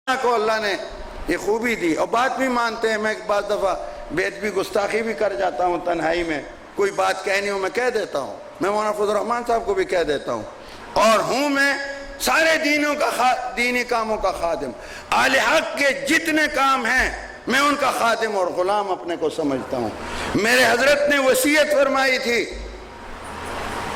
کو اللہ نے یہ خوبی دی اور بات بھی مانتے ہیں. میں بعض دفعہ بے ادبی گستاخی بھی کر جاتا ہوں تنہائی میں, کوئی بات کہنی ہو میں کہہ دیتا ہوں. میں مولانا فضل الرحمان صاحب کو بھی کہہ دیتا ہوں. اور ہوں میں سارے دینی کاموں کا خادم. اہل حق کے جتنے کام ہیں میں ان کا خادم اور غلام اپنے کو سمجھتا ہوں. میرے حضرت نے وصیت فرمائی تھی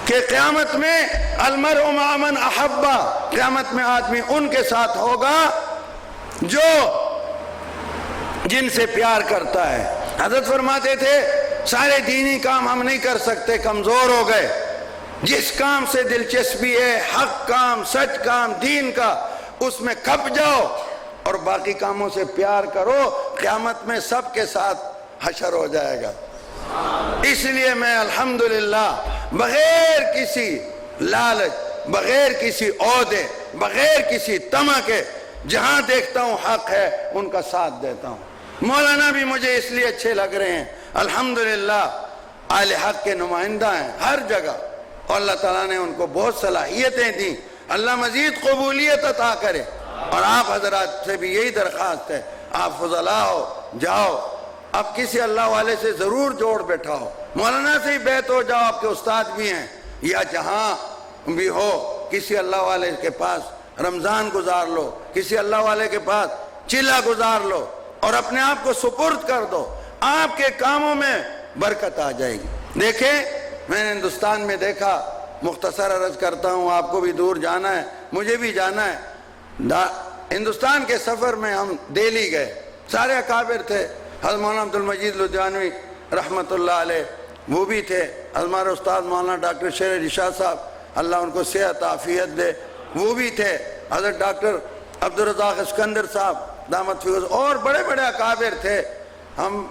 کہ قیامت میں المرء مع من احبا, قیامت میں آدمی ان کے ساتھ ہوگا جو جن سے پیار کرتا ہے. حضرت فرماتے تھے سارے دینی کام ہم نہیں کر سکتے, کمزور ہو گئے. جس کام سے دلچسپی ہے, حق کام, سچ کام, دین کا, اس میں کھپ جاؤ اور باقی کاموں سے پیار کرو. قیامت میں سب کے ساتھ حشر ہو جائے گا. اس لیے میں الحمدللہ بغیر کسی لالچ, بغیر کسی عہدے, بغیر کسی طمع کے جہاں دیکھتا ہوں حق ہے ان کا ساتھ دیتا ہوں. مولانا بھی مجھے اس لیے اچھے لگ رہے ہیں, الحمدللہ اہل حق کے نمائندہ ہیں ہر جگہ, اور اللہ تعالیٰ نے ان کو بہت صلاحیتیں دیں. اللہ مزید قبولیت عطا کرے. اور آپ حضرات سے بھی یہی درخواست ہے, آپ فضلاء ہو, جاؤ اب کسی اللہ والے سے ضرور جوڑ بیٹھاؤ. مولانا سے ہی بیعت ہو جاؤ, آپ کے استاد بھی ہیں, یا جہاں بھی ہو کسی اللہ والے کے پاس رمضان گزار لو, کسی اللہ والے کے پاس چلہ گزار لو اور اپنے آپ کو سپرد کر دو. آپ کے کاموں میں برکت آ جائے گی. دیکھیں میں نے ہندوستان میں دیکھا, مختصر عرض کرتا ہوں, آپ کو بھی دور جانا ہے, مجھے بھی جانا ہے. ہندوستان کے سفر میں ہم دہلی گئے, سارے اکابر تھے. حضرت مولانا عبدالمجید لدھیانوی رحمۃ اللہ علیہ وہ بھی تھے. ہمارے استاد مولانا ڈاکٹر شیر علی شاہ صاحب اللہ ان کو صحت عافیت دے وہ بھی تھے. حضرت ڈاکٹر عبدالرزاق اسکندر صاحب دامت فیض, اور بڑے بڑے اکابر تھے. ہم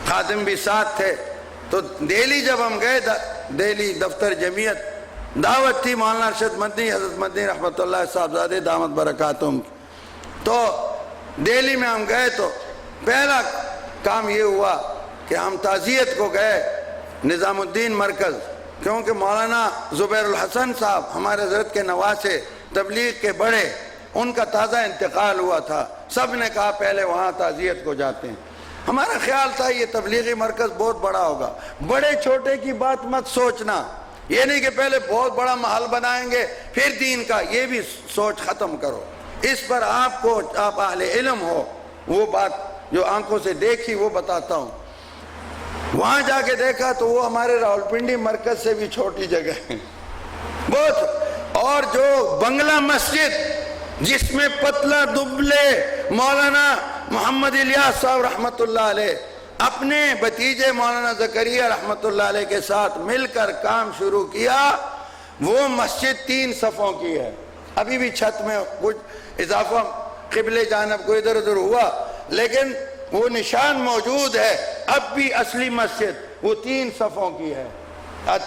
خادم بھی ساتھ تھے. تو دہلی جب ہم گئے, دہلی دفتر جمعیت دعوت تھی مولانا ارشد مدنی حضرت مدنی رحمۃ اللہ صاحبزادے دامت برکاتہم. تو دہلی میں ہم گئے تو پہلا کام یہ ہوا کہ ہم تعزیت کو گئے نظام الدین مرکز, کیونکہ مولانا زبیر الحسن صاحب ہمارے حضرت کے نواسے, تبلیغ کے بڑے, ان کا تازہ انتقال ہوا تھا. سب نے کہا پہلے وہاں تعزیت کو جاتے ہیں. ہمارا خیال تھا یہ تبلیغی مرکز بہت بڑا ہوگا. بڑے چھوٹے کی بات مت سوچنا, یہ نہیں کہ پہلے بہت بڑا محل بنائیں گے پھر دین کا, یہ بھی سوچ ختم کرو. اس پر آپ کو, آپ اہل علم ہو, وہ بات جو آنکھوں سے دیکھی وہ بتاتا ہوں. وہاں جا کے دیکھا تو وہ ہمارے راولپنڈی مرکز سے بھی چھوٹی جگہ ہے بہت. اور جو بنگلہ مسجد جس میں پتلا دبلے مولانا محمد الیاس صاحب رحمۃ اللہ علیہ اپنے بھتیجے مولانا زکریا رحمۃ اللہ علیہ کے ساتھ مل کر کام شروع کیا, وہ مسجد 3 صفوں کی ہے. ابھی بھی چھت میں کچھ اضافہ قبلے جانب کو ادھر ادھر ہوا, لیکن وہ نشان موجود ہے. اب بھی اصلی مسجد وہ 3 صفوں کی ہے.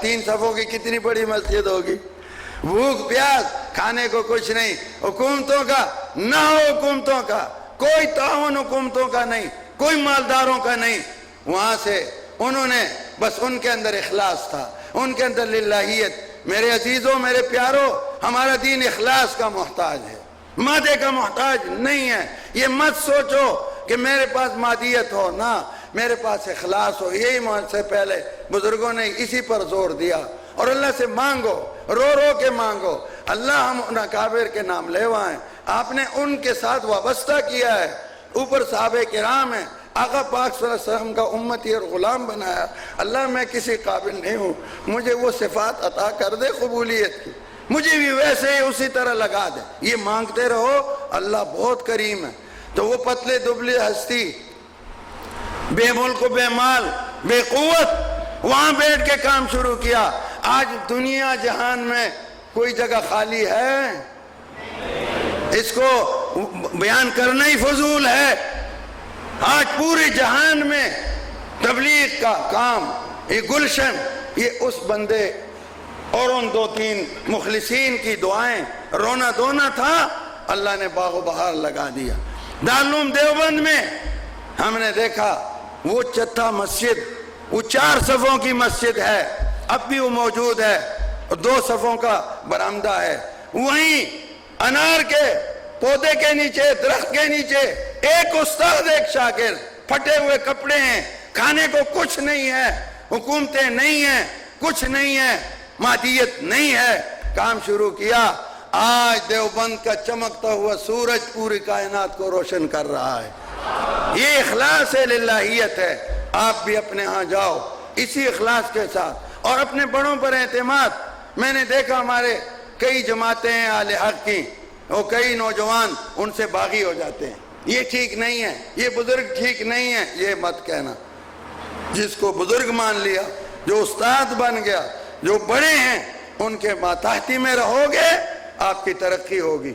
3 صفوں کی کتنی بڑی مسجد ہوگی. بھوک پیاس, کھانے کو کچھ نہیں, حکومتوں کا نہ ہو, حکومتوں کا کوئی تعاون, حکومتوں کا نہیں, کوئی مالداروں کا نہیں. وہاں سے انہوں نے بس, ان کے اندر اخلاص تھا, ان کے اندر للہیت. میرے عزیزوں, میرے پیاروں, ہمارا دین اخلاص کا محتاج ہے, مادے کا محتاج نہیں ہے. یہ مت سوچو کہ میرے پاس مادیت ہو, نہ, میرے پاس اخلاص ہو. یہی مجھ سے پہلے بزرگوں نے اسی پر زور دیا. اور اللہ سے مانگو, رو رو کے مانگو. اللہ ہم ان اکابر کے نام لیوائیں, آپ نے ان کے ساتھ وابستہ کیا ہے. اوپر صحابہ کرام ہیں, آقا پاک صلی اللہ علیہ وسلم کا امتی اور غلام بنایا. اللہ میں کسی قابل نہیں ہوں, مجھے وہ صفات عطا کر دے قبولیت کی, مجھے بھی ویسے ہی اسی طرح لگا دے. یہ مانگتے رہو, اللہ بہت کریم ہے. تو وہ پتلے دبلے ہستی, بے ملک و بے مال, بے قوت, وہاں بیٹھ کے کام شروع کیا. آج دنیا جہان میں کوئی جگہ خالی ہے؟ اس کو بیان کرنا ہی فضول ہے. آج پورے جہان میں تبلیغ کا کام, یہ گلشن, یہ اس بندے اور ان 2-3 مخلصین کی دعائیں, رونا دھونا تھا, اللہ نے باغ و بہار لگا دیا. دارالعلوم دیوبند میں ہم نے دیکھا وہ چتھا مسجد, وہ 4 صفوں کی مسجد ہے, اب بھی وہ موجود ہے, اور 2 صفوں کا برآمدہ ہے. وہیں انار کے پودے کے نیچے، درخت کے نیچے، ایک استاد ایک شاگرد، پھٹے ہوئے کپڑے ہیں، کھانے کو کچھ نہیں ہے، حکومتیں نہیں ہیں، کچھ نہیں ہے، مادیت نہیں ہے، کام شروع کیا۔ آج دیوبند کا چمکتا ہوا سورج پوری کائنات کو روشن کر رہا ہے۔ یہ اخلاص للہیت ہے۔ آپ بھی اپنے ہاں جاؤ اسی اخلاص کے ساتھ، اور اپنے بڑوں پر اعتماد۔ میں نے دیکھا ہمارے کئی جماعتیں ہیں اہل حق کی، اور کئی نوجوان ان سے باغی ہو جاتے ہیں، یہ ٹھیک نہیں ہے، یہ بزرگ ٹھیک نہیں ہے، یہ مت کہنا۔ جس کو بزرگ مان لیا، جو استاد بن گیا، جو بڑے ہیں، ان کے ماتحتی میں رہو گے، آپ کی ترقی ہوگی،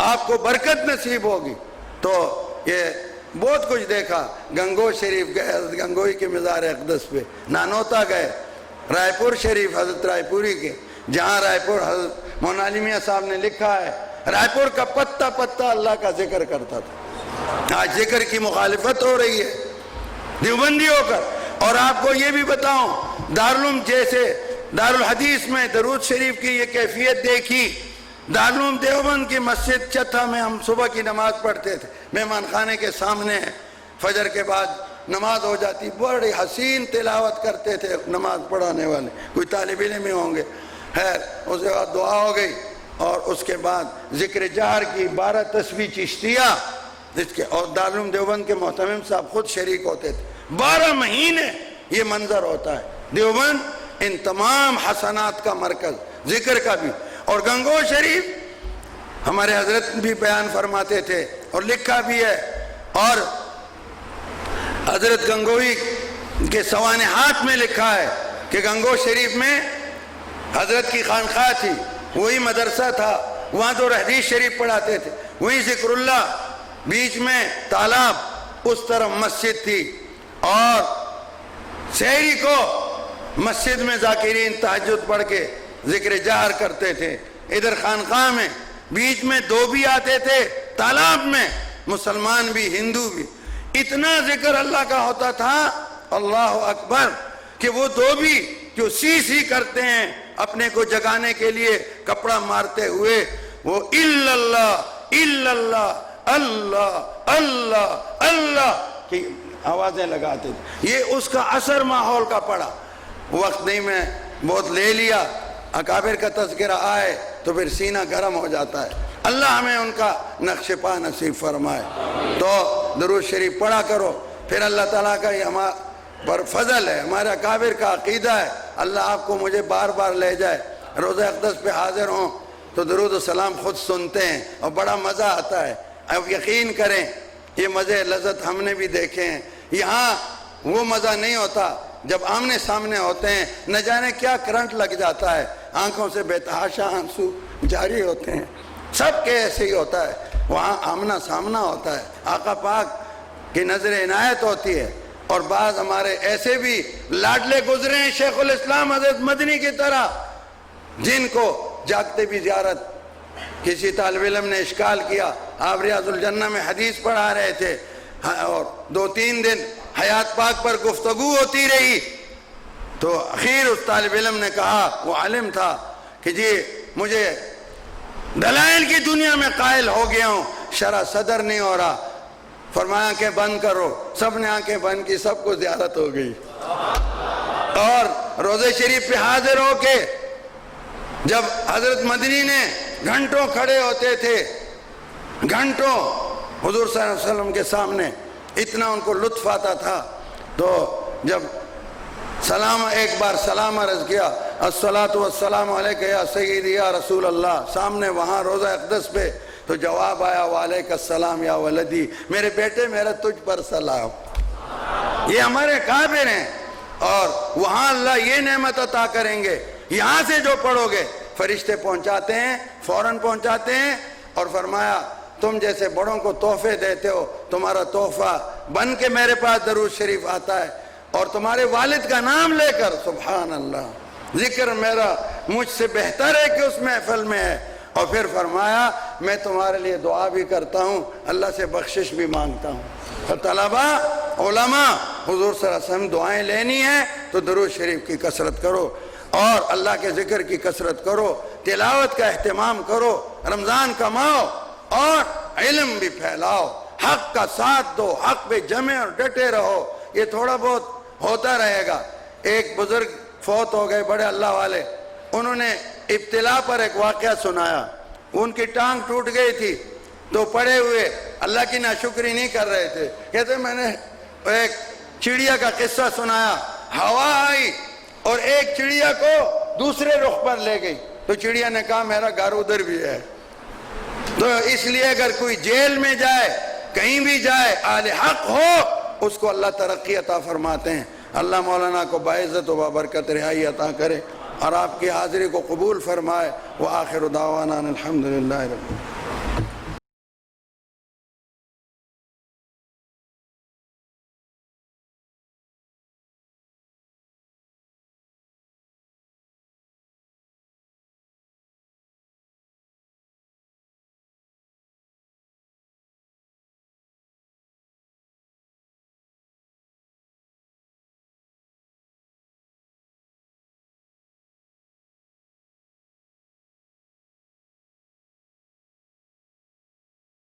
آپ کو برکت نصیب ہوگی۔ تو یہ بہت کچھ دیکھا۔ گنگو شریف گئے، حضرت گنگوئی کے مزار اقدس پہ، نانوتا گئے، رائے پور شریف حضرت رائے پوری کے، جہاں رائے پور حضرت مولانا علی میاں صاحب نے لکھا ہے، رائے پور کا پتا پتا اللہ کا ذکر کرتا تھا۔ آج ذکر کی مخالفت ہو رہی ہے دیوبندی ہو کر۔ اور آپ کو یہ بھی بتاؤں، دارالعلوم جیسے دارالحدیث میں درود شریف کی یہ کیفیت دیکھی۔ دارالعلوم دیوبند کی مسجد چتھا میں ہم صبح کی نماز پڑھتے تھے، مہمان خانے کے سامنے، فجر کے بعد نماز ہو جاتی، بڑی حسین تلاوت کرتے تھے نماز پڑھانے والے، کوئی طالب علم ہی ہوں گے۔ خیر، اس کے بعد دعا ہو گئی، اور اس کے بعد ذکر جہر کی 12 تسبیح چشتیہ، اور دارالعلوم دیوبند کے محتمم صاحب خود شریک ہوتے تھے۔ 12 مہینے یہ منظر ہوتا ہے۔ دیوبند ان تمام حسنات کا مرکز، ذکر کا بھی۔ اور گنگو شریف ہمارے حضرت بھی بیان فرماتے تھے اور لکھا بھی ہے، اور حضرت گنگوئی کے سوانحات میں لکھا ہے کہ گنگو شریف میں حضرت کی خانقاہ تھی، وہی مدرسہ تھا، وہاں تو حدیث شریف پڑھاتے تھے، وہی ذکر اللہ، بیچ میں تالاب، اس طرف مسجد تھی، اور سحری کو مسجد میں ذاکرین تہجد پڑھ کے ذکر جہر کرتے تھے۔ ادھر خانقاہ میں بیچ میں دو بھی آتے تھے، تالاب میں مسلمان بھی ہندو بھی، اتنا ذکر اللہ کا ہوتا تھا، اللہ اکبر، کہ وہ دو بھی جو سی کرتے ہیں اپنے کو جگانے کے لیے کپڑا مارتے ہوئے، وہ الا اللہ الا اللہ اللہ اللہ اللہ کی آوازیں لگاتے تھے۔ یہ اس کا اثر ماحول کا پڑا۔ وقت نہیں، میں بہت لے لیا، اکابر کا تذکرہ آئے تو پھر سینہ گرم ہو جاتا ہے۔ اللہ ہمیں ان کا نقش پا نصیب فرمائے۔ تو درود شریف پڑھا کرو، پھر اللہ تعالیٰ کا یہ ہمارا پر فضل ہے، ہمارے اکابر کا عقیدہ ہے۔ اللہ آپ کو مجھے بار بار لے جائے، روزہ اقدس پہ حاضر ہوں تو درود و سلام خود سنتے ہیں اور بڑا مزہ آتا ہے۔ اب یقین کریں، یہ مزے لذت ہم نے بھی دیکھے ہیں۔ یہاں وہ مزہ نہیں ہوتا جب آمنے سامنے ہوتے ہیں، نہ جانے کیا کرنٹ لگ جاتا ہے، آنکھوں سے بے تحاشا آنسو جاری ہوتے ہیں، سب کے ایسے ہی ہوتا ہے۔ وہاں آمنا سامنا ہوتا ہے، آقا پاک کی نظر عنایت ہوتی ہے۔ اور بعض ہمارے ایسے بھی لاڈلے گزرے ہیں شیخ الاسلام حضرت مدنی کی طرح، جن کو جاگتے بھی زیارت۔ کسی طالب علم نے اشکال کیا، آپ ریاض الجنہ میں حدیث پڑھا رہے تھے، اور 2-3 دن حیات پاک پر گفتگو ہوتی رہی، تو اخیر اس طالب علم نے کہا، وہ عالم تھا، کہ جی مجھے دلائل کی دنیا میں قائل ہو گیا ہوں، شرح صدر نہیں ہو رہا۔ فرمایا کہ بند کرو، سب نے آنکھیں بند کی، سب کو زیارت ہو گئی۔ اور روزے شریف پہ حاضر ہو کے جب حضرت مدنی نے گھنٹوں کھڑے ہوتے تھے، گھنٹوں حضور صلی اللہ علیہ وسلم کے سامنے، اتنا ان کو لطف آتا تھا، تو جب ایک بار سلام عرض کیا، الصلاۃ والسلام علیک یا سیدی یا رسول اللہ، سامنے وہاں روزہ اقدس پہ، تو جواب آیا، وعلیک السلام یا ولدی، میرے بیٹے میرا تجھ پر سلام۔ یہ ہمارے کعبے ہیں، اور وہاں اللہ یہ نعمت عطا کریں گے، یہاں سے جو پڑھو گے فرشتے پہنچاتے ہیں، فوراً پہنچاتے ہیں۔ اور فرمایا تم جیسے بڑوں کو تحفے دیتے ہو، تمہارا تحفہ بن کے میرے پاس درود شریف آتا ہے، اور تمہارے والد کا نام لے کر، سبحان اللہ، ذکر میرا مجھ سے بہتر ہے کہ اس محفل میں ہے۔ اور پھر فرمایا میں تمہارے لیے دعا بھی کرتا ہوں، اللہ سے بخشش بھی مانگتا ہوں۔ اور طلباء، علماء، حضور صلی اللہ علیہ وسلم دعائیں لینی ہیں تو درود شریف کی کثرت کرو، اور اللہ کے ذکر کی کثرت کرو، تلاوت کا اہتمام کرو، رمضان کماؤ، اور علم بھی پھیلاؤ، حق کا ساتھ دو، حق پہ جمے اور ڈٹے رہو. یہ تھوڑا بہت ہوتا رہے گا. ایک بزرگ فوت ہو گئے بڑے اللہ والے، انہوں نے ابتلا پر ایک واقعہ سنایا. ان کی ٹانگ ٹوٹ گئی تھی تو پڑے ہوئے اللہ کی ناشکری نہیں کر رہے تھے. کہتے میں نے ایک چڑیا کا قصہ سنایا، ہوا آئی اور ایک چڑیا کو دوسرے رخ پر لے گئی، تو چڑیا نے کہا میرا گھر ادھر بھی ہے. تو اس لیے اگر کوئی جیل میں جائے، کہیں بھی جائے، اہل حق ہو، اس کو اللہ ترقی عطا فرماتے ہیں. اللہ مولانا کو باعزت و بابرکت رہائی عطا کرے اور آپ کی حاضری کو قبول فرمائے. وآخر دعوانا الحمدللہ رب العالمین.